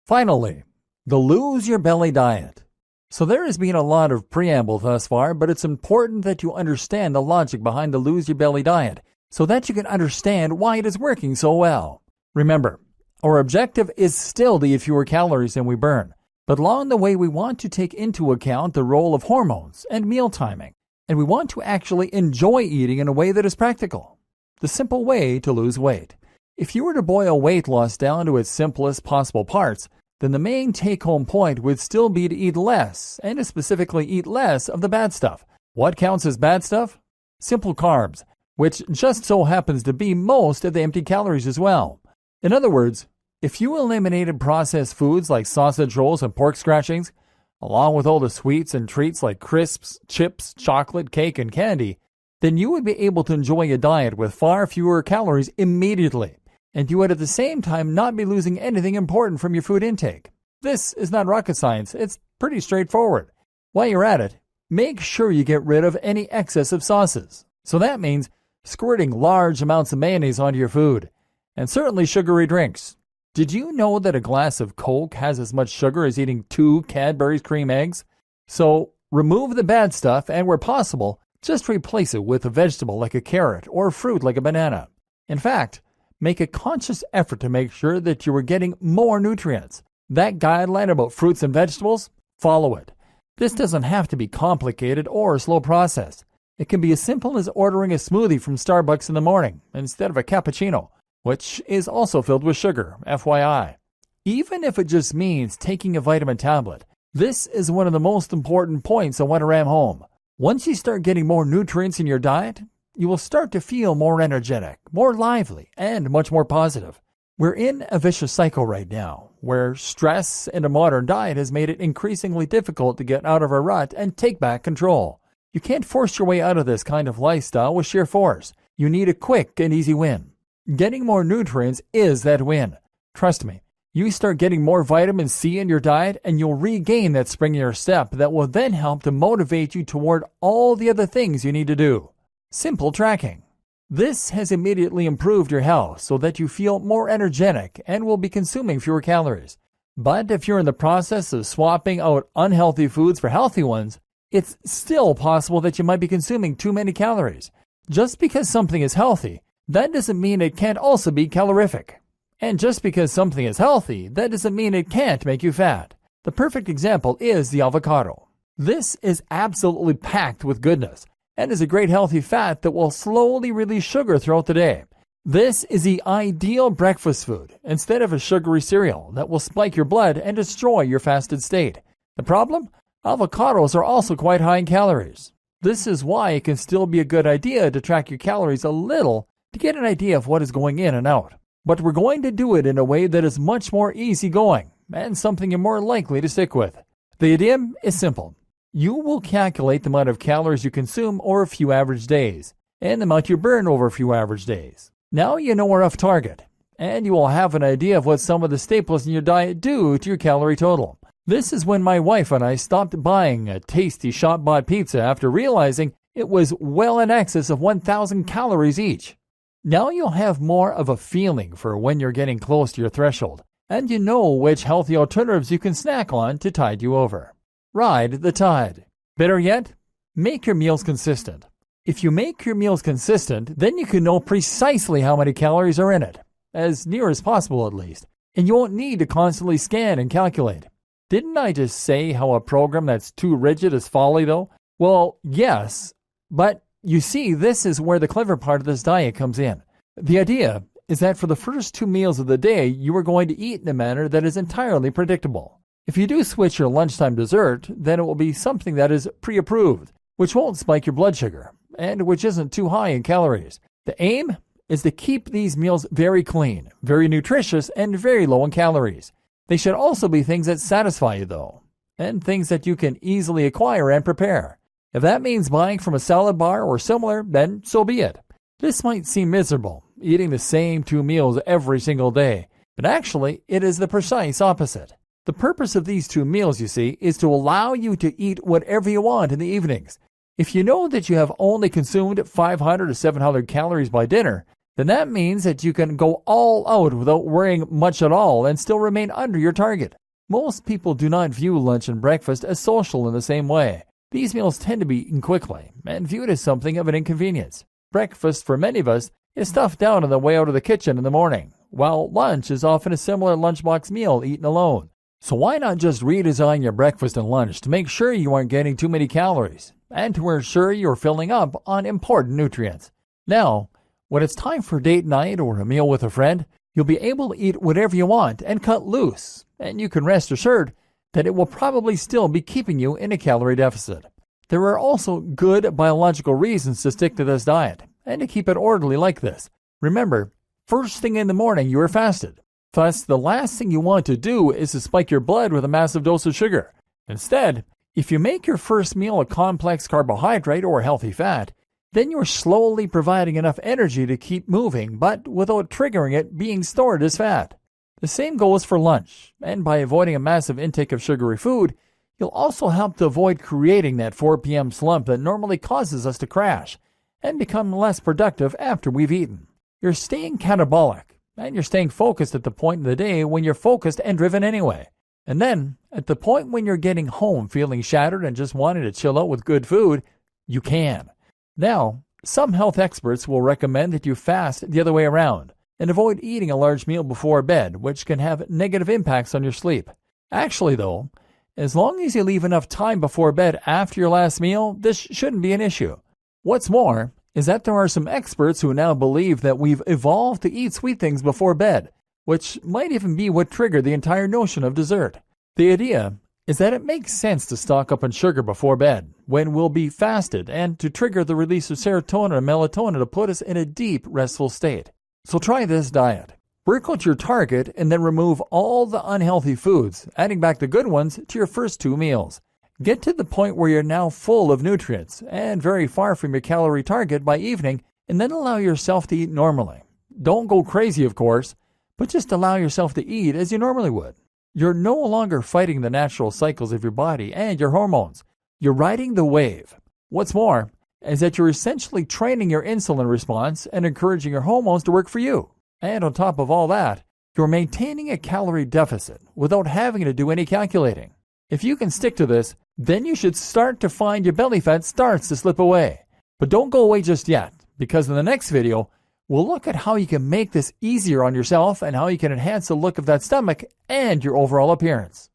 Finally, the Lose Your Belly diet. So there has been a lot of preamble thus far, but it's important that you understand the logic behind the Lose Your Belly diet so that you can understand why it is working so well. Remember, our objective is still to eat fewer calories than we burn, but along the way we want to take into account the role of hormones and meal timing, and we want to actually enjoy eating in a way that is practical. The simple way to lose weight. If you were to boil weight loss down to its simplest possible parts, then the main take-home point would still be to eat less, and to specifically eat less of the bad stuff. What counts as bad stuff? Simple carbs, which just so happens to be most of the empty calories as well. In other words, if you eliminated processed foods like sausage rolls and pork scratchings, along with all the sweets and treats like crisps, chips, chocolate, cake, and candy, then you would be able to enjoy a diet with far fewer calories immediately, and you would at the same time not be losing anything important from your food intake. This is not rocket science, it's pretty straightforward. While you're at it, make sure you get rid of any excess of sauces. So that means squirting large amounts of mayonnaise onto your food, and certainly sugary drinks. Did you know that a glass of Coke has as much sugar as eating 2 Cadbury's cream eggs? So remove the bad stuff, and where possible, just replace it with a vegetable like a carrot or fruit like a banana. In fact, make a conscious effort to make sure that you are getting more nutrients. That guideline about fruits and vegetables, follow it. This doesn't have to be complicated or a slow process. It can be as simple as ordering a smoothie from Starbucks in the morning instead of a cappuccino, which is also filled with sugar, FYI. Even if it just means taking a vitamin tablet, this is one of the most important points I want to ram home. Once you start getting more nutrients in your diet, you will start to feel more energetic, more lively, and much more positive. We're in a vicious cycle right now, where stress and a modern diet has made it increasingly difficult to get out of a rut and take back control. You can't force your way out of this kind of lifestyle with sheer force. You need a quick and easy win. Getting more nutrients is that win. Trust me, you start getting more vitamin C in your diet and you'll regain that spring in your step that will then help to motivate you toward all the other things you need to do. Simple tracking. This has immediately improved your health so that you feel more energetic and will be consuming fewer calories. But if you're in the process of swapping out unhealthy foods for healthy ones, it's still possible that you might be consuming too many calories. Just because something is healthy, that doesn't mean it can't also be calorific. And just because something is healthy, that doesn't mean it can't make you fat. The perfect example is the avocado. This is absolutely packed with goodness and is a great healthy fat that will slowly release sugar throughout the day. This is the ideal breakfast food instead of a sugary cereal that will spike your blood and destroy your fasted state. The problem? Avocados are also quite high in calories. This is why it can still be a good idea to track your calories a little to get an idea of what is going in and out. But we're going to do it in a way that is much more easygoing and something you're more likely to stick with. The idea is simple. You will calculate the amount of calories you consume over a few average days and the amount you burn over a few average days. Now you know a rough target, and you will have an idea of what some of the staples in your diet do to your calorie total. This is when my wife and I stopped buying a tasty shop-bought pizza after realizing it was well in excess of 1,000 calories each. Now you'll have more of a feeling for when you're getting close to your threshold, and you know which healthy alternatives you can snack on to tide you over. Ride the tide. Better yet, make your meals consistent. If you make your meals consistent, then you can know precisely how many calories are in it, as near as possible at least, and you won't need to constantly scan and calculate. Didn't I just say how a program that's too rigid is folly, though? Well, yes, but you see, this is where the clever part of this diet comes in. The idea is that for the first 2 meals of the day, you are going to eat in a manner that is entirely predictable. If you do switch your lunchtime dessert, then it will be something that is pre-approved, which won't spike your blood sugar, and which isn't too high in calories. The aim is to keep these meals very clean, very nutritious, and very low in calories. They should also be things that satisfy you, though, and things that you can easily acquire and prepare. If that means buying from a salad bar or similar, then so be it. This might seem miserable, eating the same 2 meals every single day, but actually it is the precise opposite. The purpose of these 2 meals, you see, is to allow you to eat whatever you want in the evenings. If you know that you have only consumed 500 to 700 calories by dinner, then that means that you can go all out without worrying much at all and still remain under your target. Most people do not view lunch and breakfast as social in the same way. These meals tend to be eaten quickly and viewed as something of an inconvenience. Breakfast, for many of us, is stuffed down on the way out of the kitchen in the morning, while lunch is often a similar lunchbox meal eaten alone. So why not just redesign your breakfast and lunch to make sure you aren't getting too many calories and to ensure you're filling up on important nutrients? Now, when it's time for date night or a meal with a friend, you'll be able to eat whatever you want and cut loose, and you can rest assured that it will probably still be keeping you in a calorie deficit. There are also good biological reasons to stick to this diet and to keep it orderly like this. Remember, first thing in the morning you are fasted. Thus, the last thing you want to do is to spike your blood with a massive dose of sugar. Instead, if you make your first meal a complex carbohydrate or healthy fat, then you're slowly providing enough energy to keep moving, but without triggering it being stored as fat. The same goes for lunch, and by avoiding a massive intake of sugary food, you'll also help to avoid creating that 4 p.m. slump that normally causes us to crash and become less productive after we've eaten. You're staying catabolic, and you're staying focused at the point in the day when you're focused and driven anyway. And then, at the point when you're getting home feeling shattered and just wanting to chill out with good food, you can. Now, some health experts will recommend that you fast the other way around and avoid eating a large meal before bed, which can have negative impacts on your sleep. Actually, though, as long as you leave enough time before bed after your last meal, this shouldn't be an issue. What's more is that there are some experts who now believe that we've evolved to eat sweet things before bed, which might even be what triggered the entire notion of dessert. The idea is that it makes sense to stock up on sugar before bed when we'll be fasted and to trigger the release of serotonin and melatonin to put us in a deep, restful state. So try this diet. Work out your target and then remove all the unhealthy foods, adding back the good ones to your first 2 meals. Get to the point where you're now full of nutrients and very far from your calorie target by evening, and then allow yourself to eat normally. Don't go crazy, of course, but just allow yourself to eat as you normally would. You're no longer fighting the natural cycles of your body and your hormones. You're riding the wave. What's more is that you're essentially training your insulin response and encouraging your hormones to work for you. And on top of all that, you're maintaining a calorie deficit without having to do any calculating. If you can stick to this, then you should start to find your belly fat starts to slip away. But don't go away just yet, because in the next video, we'll look at how you can make this easier on yourself and how you can enhance the look of that stomach and your overall appearance.